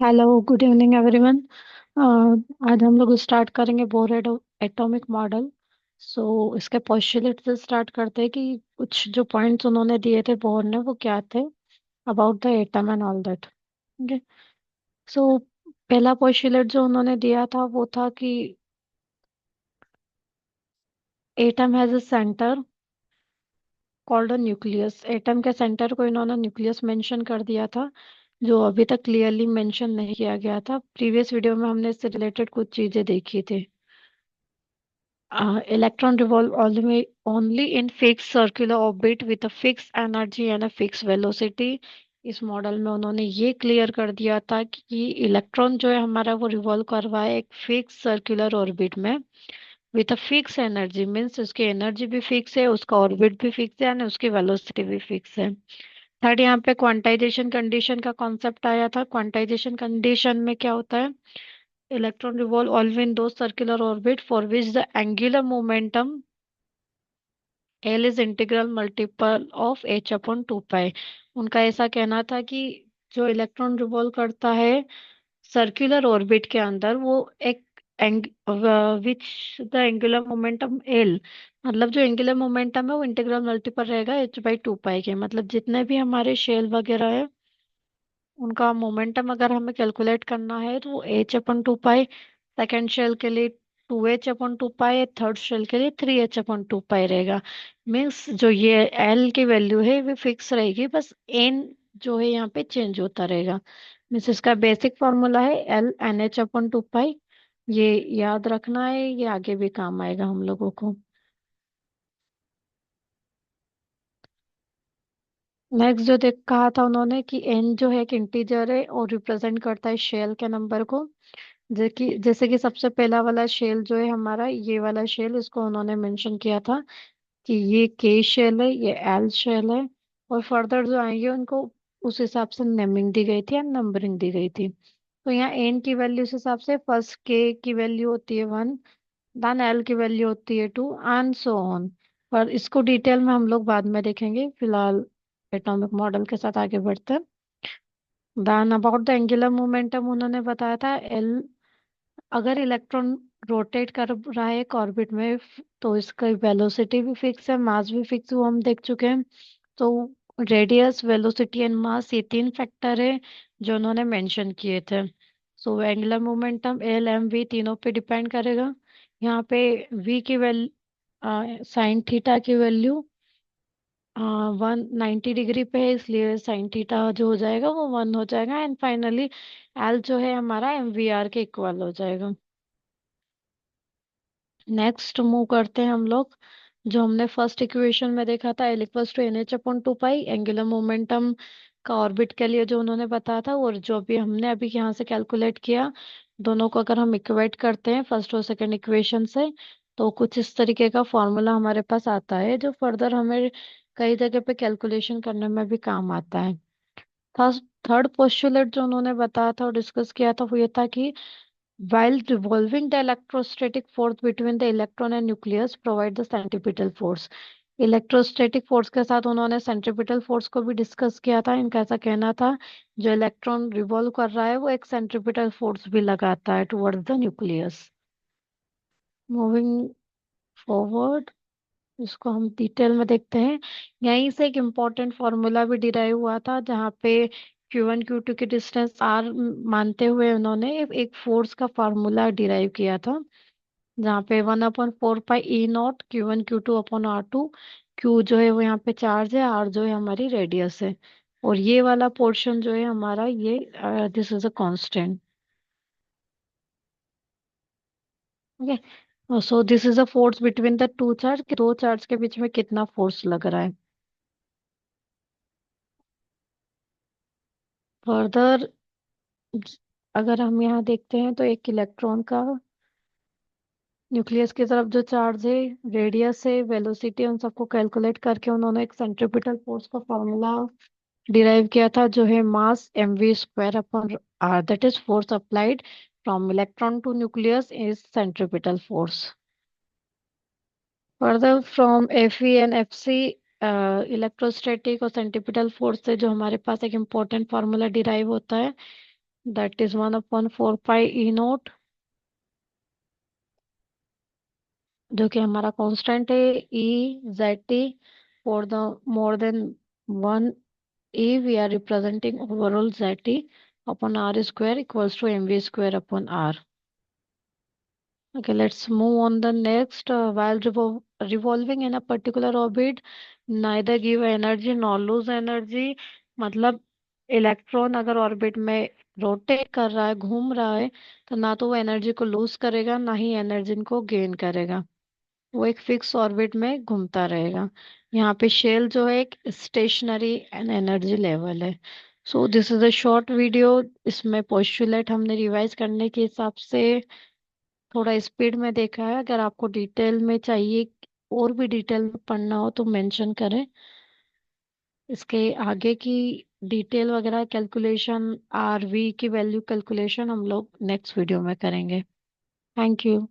Hello, good evening everyone. आज हम लोग स्टार्ट करेंगे बोर एटॉमिक मॉडल। सो इसके पोस्टुलेट से स्टार्ट करते हैं कि कुछ जो पॉइंट्स उन्होंने दिए थे बोर ने वो क्या थे about the atom and all that. Okay. So पहला पोस्टुलेट जो उन्होंने दिया था वो था कि atom has a centre called a nucleus. Atom के सेंटर को इन्होंने न्यूक्लियस मेंशन कर दिया था, जो अभी तक क्लियरली मेंशन नहीं किया गया था। प्रीवियस वीडियो में हमने इससे रिलेटेड कुछ चीजें देखी थी। Electron revolve only in fixed circular orbit with a fixed energy and a fixed velocity। इस मॉडल में उन्होंने ये क्लियर कर दिया था कि इलेक्ट्रॉन जो है हमारा वो रिवॉल्व कर रहा है एक फिक्स सर्कुलर ऑर्बिट में with a fix energy. Means उसकी एनर्जी भी फिक्स है, उसका ऑर्बिट भी फिक्स है और उसकी वेलोसिटी भी फिक्स है। थर्ड, यहाँ पे क्वांटाइजेशन कंडीशन का कॉन्सेप्ट आया था। क्वांटाइजेशन कंडीशन में क्या होता है? Electron revolve always in those circular orbit for which the angular momentum L is integral multiple of h upon 2 pi। उनका ऐसा कहना था कि जो इलेक्ट्रॉन रिवॉल्व करता है सर्कुलर ऑर्बिट के अंदर वो एक which the angular momentum L, मतलब जो एंगुलर मोमेंटम है वो इंटीग्रल मल्टीपल रहेगा h/2 पाई के। मतलब जितने भी हमारे शेल वगैरह है उनका मोमेंटम अगर हमें कैलकुलेट करना है तो वो h/2 पाई। सेकेंड शेल के लिए 2h/2 पाई, थर्ड शेल के लिए 3h/2 पाई रहेगा। मीन्स जो ये एल की वैल्यू है वो फिक्स रहेगी, बस एन जो है यहाँ पे चेंज होता रहेगा। मीन्स इसका बेसिक फॉर्मूला है Ln(h/2 पाई)। ये याद रखना है, ये आगे भी काम आएगा हम लोगों को। नेक्स्ट जो देख कहा था उन्होंने कि एन जो है एक इंटीजर है और रिप्रेजेंट करता है शेल के नंबर को। जैसे कि सबसे पहला वाला शेल जो है हमारा ये वाला शेल, इसको उन्होंने मेंशन किया था कि ये के शेल है, ये एल शेल है। और फर्दर जो आएंगे उनको उस हिसाब से नेमिंग दी गई थी एंड नंबरिंग दी गई थी। तो यहाँ एन की वैल्यू उस हिसाब से फर्स्ट के की वैल्यू होती है 1, देन एल की वैल्यू होती है 2 एंड सो ऑन। पर इसको डिटेल में हम लोग बाद में देखेंगे, फिलहाल एटॉमिक मॉडल के साथ आगे बढ़ते हैं। Then about the angular momentum उन्होंने बताया था एल। अगर इलेक्ट्रॉन रोटेट कर रहा है एक ऑर्बिट में तो इसका वेलोसिटी भी फिक्स है, मास भी फिक्स, वो हम देख चुके हैं। तो रेडियस, वेलोसिटी एंड मास, ये तीन फैक्टर है जो उन्होंने मेंशन किए थे। So angular momentum L M V तीनों पे डिपेंड करेगा। यहाँ पे वी की साइन थीटा की वैल्यू 190 डिग्री पे है, इसलिए साइन थीटा जो हो जाएगा वो 1 हो जाएगा। एंड फाइनली एल जो है हमारा एम वी आर के इक्वल हो जाएगा। नेक्स्ट मूव करते हैं हम लोग। जो हमने फर्स्ट इक्वेशन में देखा था L equals to NH/2 pi, angular momentum का ऑर्बिट के लिए जो उन्होंने बताया था और जो भी हमने अभी यहाँ से कैलकुलेट किया, दोनों को अगर हम इक्वेट करते हैं फर्स्ट और सेकंड इक्वेशन से तो कुछ इस तरीके का फॉर्मूला हमारे पास आता है जो फर्दर हमें कई जगह पे कैलकुलेशन करने में भी काम आता है। फर्स्ट थर्ड पोस्टुलेट जो उन्होंने बताया था और डिस्कस किया था वो ये था कि while revolving the electrostatic force between the electron and nucleus provide the centripetal force। Electrostatic force के साथ उन्होंने सेंट्रिपिटल फोर्स को भी डिस्कस किया था। इनका ऐसा कहना था जो इलेक्ट्रॉन रिवॉल्व कर रहा है वो एक सेंट्रिपिटल फोर्स भी लगाता है towards the nucleus. Moving forward, इसको हम डिटेल में देखते हैं। यहीं से एक इम्पोर्टेंट फॉर्मूला भी डिराइव हुआ था जहाँ पे Q1 Q2 की डिस्टेंस R मानते हुए उन्होंने एक फोर्स का फॉर्मूला डिराइव किया था, जहाँ पे 1/4 पाई E0 Q1 Q2 upon R2। Q जो है वो यहाँ पे चार्ज है, R जो है हमारी रेडियस है, और ये वाला पोर्शन जो है हमारा ये this is a constant. Okay. So this is a force between the two charge, दो चार्ज के बीच में कितना फोर्स लग रहा है। फर्दर अगर हम यहाँ देखते हैं तो एक इलेक्ट्रॉन का न्यूक्लियस की तरफ जो चार्ज है, रेडियस है, वेलोसिटी, उन सबको कैलकुलेट करके उन्होंने एक सेंट्रिपिटल फोर्स का फॉर्मूला डिराइव किया था जो है mass mv² upon r, that is force applied from electron to nucleus is centripetal force. Further from Fe and Fc electrostatic और सेंट्रिपिटल फोर्स से जो हमारे पास एक इम्पोर्टेंट फार्मूला डिराइव होता है that is 1/4 pi E naught, जो कि हमारा कांस्टेंट है। E Z T for the more than one a we are representing overall Z T upon R square equals to M V square upon R. Okay, let's move on the next. While revolving in a particular orbit, neither give energy nor lose energy. मतलब electron अगर orbit में rotate कर रहा है, घूम रहा है, तो ना तो वो एनर्जी को लूज करेगा, ना ही एनर्जी को गेन करेगा। वो एक फिक्स ऑर्बिट में घूमता रहेगा। यहाँ पे शेल जो है एक स्टेशनरी एंड एनर्जी लेवल है। So this is a short video. इसमें पोस्टुलेट हमने रिवाइज करने के हिसाब से थोड़ा स्पीड में देखा है। अगर आपको डिटेल में चाहिए और भी डिटेल में पढ़ना हो तो मेंशन करें। इसके आगे की डिटेल वगैरह कैलकुलेशन, आरवी की वैल्यू कैलकुलेशन हम लोग नेक्स्ट वीडियो में करेंगे। Thank you.